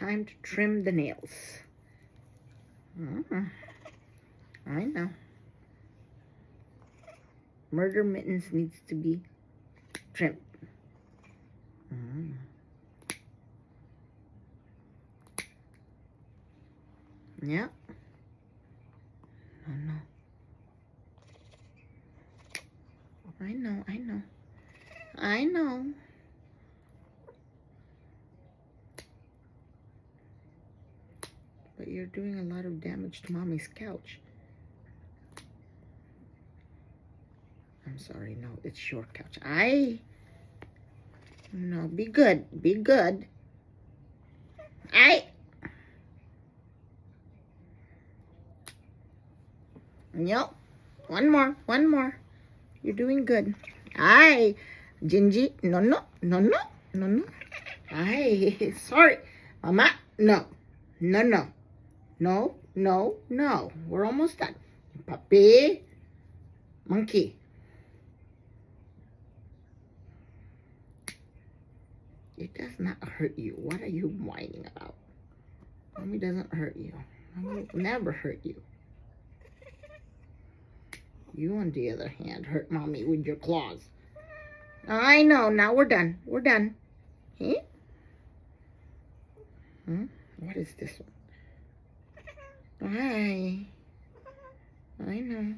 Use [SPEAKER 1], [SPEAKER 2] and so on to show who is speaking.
[SPEAKER 1] time to trim the nails. I know. Murder Mittens needs to be trimmed. Yeah. Oh, no. I know, I know. I know. But you're doing a lot of damage to Mommy's couch. I'm sorry, no, it's your couch. No, be good. Be good. Yep. One more. You're doing good. Gingy. No. Sorry. Mama, no. No. We're almost done. Puppy. Monkey. It does not hurt you. What are you whining about? Mommy doesn't hurt you. Mommy will never hurt you. You, on the other hand, hurt Mommy with your claws. I know. Now we're done. We're done. What is this one? I know.